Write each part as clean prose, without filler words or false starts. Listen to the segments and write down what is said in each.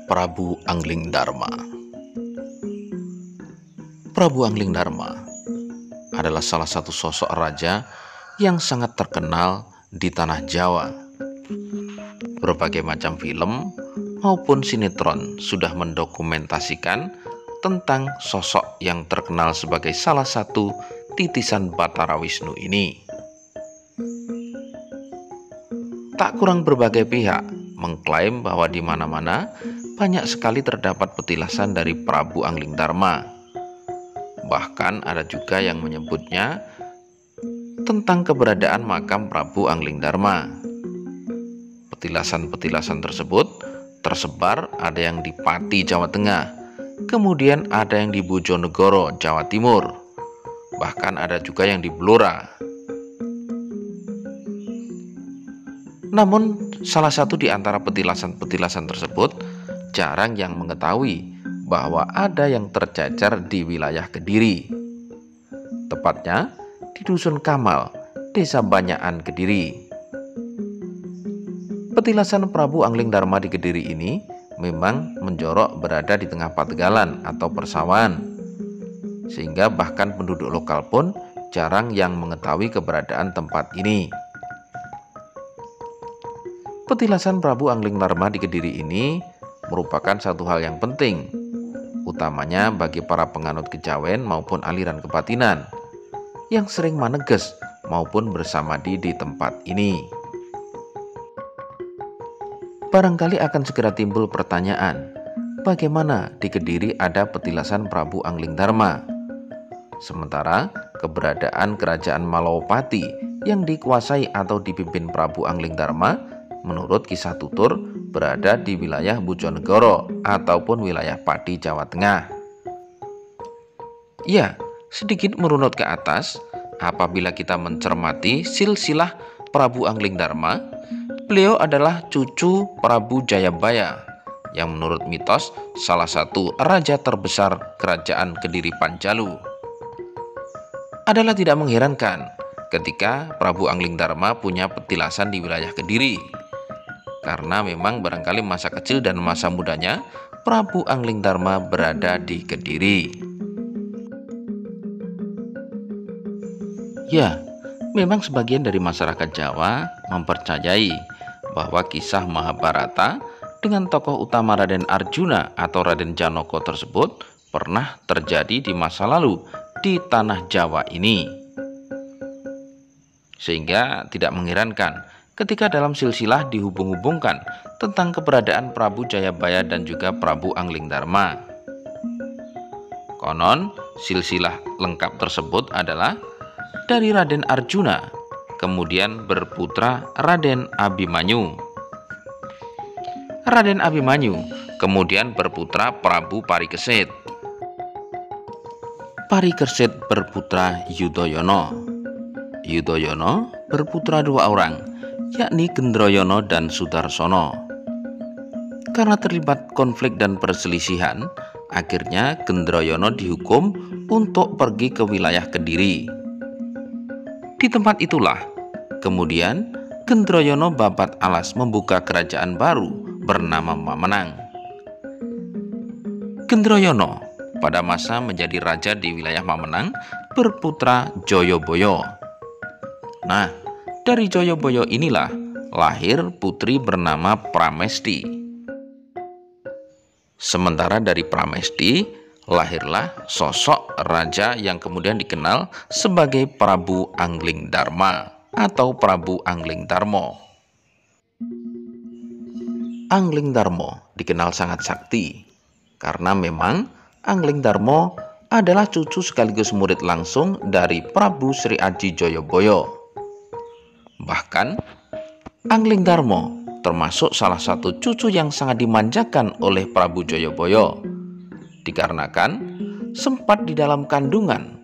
Prabu Anglingdarma. Prabu Anglingdarma adalah salah satu sosok raja yang sangat terkenal di tanah Jawa. Berbagai macam film maupun sinetron sudah mendokumentasikan tentang sosok yang terkenal sebagai salah satu titisan Batara Wisnu ini. Tak kurang berbagai pihak mengklaim bahwa di mana-mana banyak sekali terdapat petilasan dari Prabu Anglingdarma. Bahkan ada juga yang menyebutnya tentang keberadaan makam Prabu Anglingdarma. Petilasan-petilasan tersebut tersebar, ada yang di Pati, Jawa Tengah, kemudian ada yang di Bojonegoro, Jawa Timur, bahkan ada juga yang di Blora. Namun salah satu di antara petilasan-petilasan tersebut jarang yang mengetahui bahwa ada yang tercecer di wilayah Kediri, tepatnya di Dusun Kamal, Desa Banyakan, Kediri. Petilasan Prabu Anglingdarma di Kediri ini memang menjorok berada di tengah pategalan atau persawahan, sehingga bahkan penduduk lokal pun jarang yang mengetahui keberadaan tempat ini. Petilasan Prabu Anglingdarma di Kediri ini merupakan satu hal yang penting, utamanya bagi para penganut kejawen maupun aliran kebatinan yang sering maneges maupun bersamadi di tempat ini. Barangkali akan segera timbul pertanyaan, bagaimana di Kediri ada petilasan Prabu Anglingdarma, sementara keberadaan kerajaan Malowapati yang dikuasai atau dipimpin Prabu Anglingdarma menurut kisah tutur berada di wilayah Bojonegoro ataupun wilayah Pati, Jawa Tengah. Ya, sedikit merunut ke atas, apabila kita mencermati silsilah Prabu Anglingdarma, beliau adalah cucu Prabu Jayabaya yang menurut mitos salah satu raja terbesar kerajaan Kediri Panjalu. Adalah tidak mengherankan ketika Prabu Anglingdarma punya petilasan di wilayah Kediri, karena memang barangkali masa kecil dan masa mudanya Prabu Anglingdarma berada di Kediri. Ya, memang sebagian dari masyarakat Jawa mempercayai bahwa kisah Mahabharata dengan tokoh utama Raden Arjuna atau Raden Janaka tersebut pernah terjadi di masa lalu di tanah Jawa ini. Sehingga tidak mengherankan ketika dalam silsilah dihubung-hubungkan tentang keberadaan Prabu Jayabaya dan juga Prabu Anglingdarma. Konon silsilah lengkap tersebut adalah dari Raden Arjuna, kemudian berputra Raden Abimanyu. Raden Abimanyu kemudian berputra Prabu Parikesit. Parikesit berputra Yudhoyono. Yudhoyono berputra dua orang, yakni Gendroyono dan Sudarsono. Karena terlibat konflik dan perselisihan, akhirnya Gendroyono dihukum untuk pergi ke wilayah Kediri. Di tempat itulah kemudian Gendroyono babat alas membuka kerajaan baru bernama Mamenang. Gendroyono pada masa menjadi raja di wilayah Mamenang berputra Joyoboyo. Nah, dari Joyoboyo inilah lahir putri bernama Pramesti. Sementara dari Pramesti lahirlah sosok raja yang kemudian dikenal sebagai Prabu Anglingdarma atau Prabu Anglingdarmo. Anglingdarmo dikenal sangat sakti karena memang Anglingdarmo adalah cucu sekaligus murid langsung dari Prabu Sri Aji Joyoboyo. Bahkan Anglingdarma termasuk salah satu cucu yang sangat dimanjakan oleh Prabu Joyoboyo, dikarenakan sempat di dalam kandungan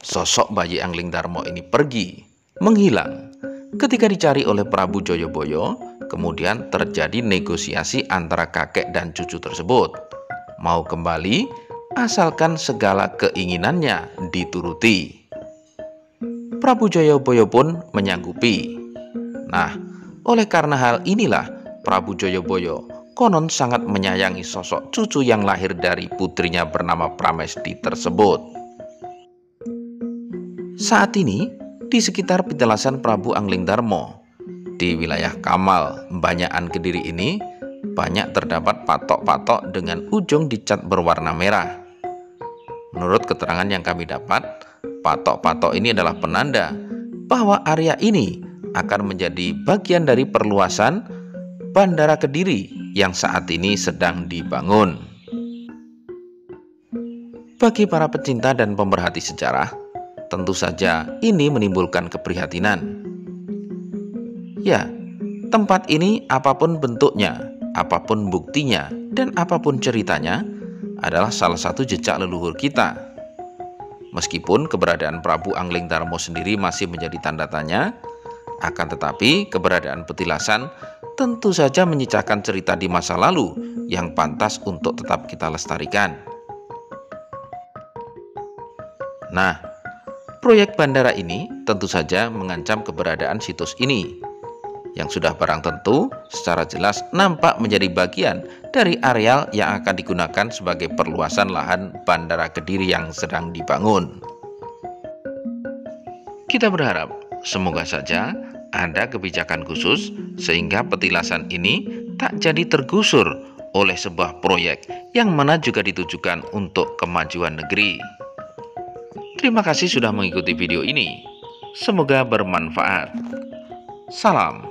sosok bayi Anglingdarma ini pergi menghilang. Ketika dicari oleh Prabu Joyoboyo, kemudian terjadi negosiasi antara kakek dan cucu tersebut, mau kembali asalkan segala keinginannya dituruti. Prabu Joyoboyo pun menyanggupi. Nah, oleh karena hal inilah Prabu Joyoboyo konon sangat menyayangi sosok cucu yang lahir dari putrinya bernama Pramesti tersebut. Saat ini, di sekitar penjelasan Prabu Anglingdarma, di wilayah Kamal, Banyakan Kediri ini, banyak terdapat patok-patok dengan ujung dicat berwarna merah. Menurut keterangan yang kami dapat, patok-patok ini adalah penanda bahwa area ini akan menjadi bagian dari perluasan Bandara Kediri yang saat ini sedang dibangun. Bagi para pecinta dan pemerhati sejarah, tentu saja ini menimbulkan keprihatinan. Ya, tempat ini apapun bentuknya, apapun buktinya, dan apapun ceritanya adalah salah satu jejak leluhur kita. Meskipun keberadaan Prabu Anglingdarma sendiri masih menjadi tanda tanya, akan tetapi keberadaan petilasan tentu saja menyisakan cerita di masa lalu yang pantas untuk tetap kita lestarikan. Nah, proyek bandara ini tentu saja mengancam keberadaan situs ini, yang sudah barang tentu secara jelas nampak menjadi bagian dari areal yang akan digunakan sebagai perluasan lahan Bandara Kediri yang sedang dibangun. Kita berharap semoga saja ada kebijakan khusus sehingga petilasan ini tak jadi tergusur oleh sebuah proyek yang mana juga ditujukan untuk kemajuan negeri. Terima kasih sudah mengikuti video ini. Semoga bermanfaat. Salam.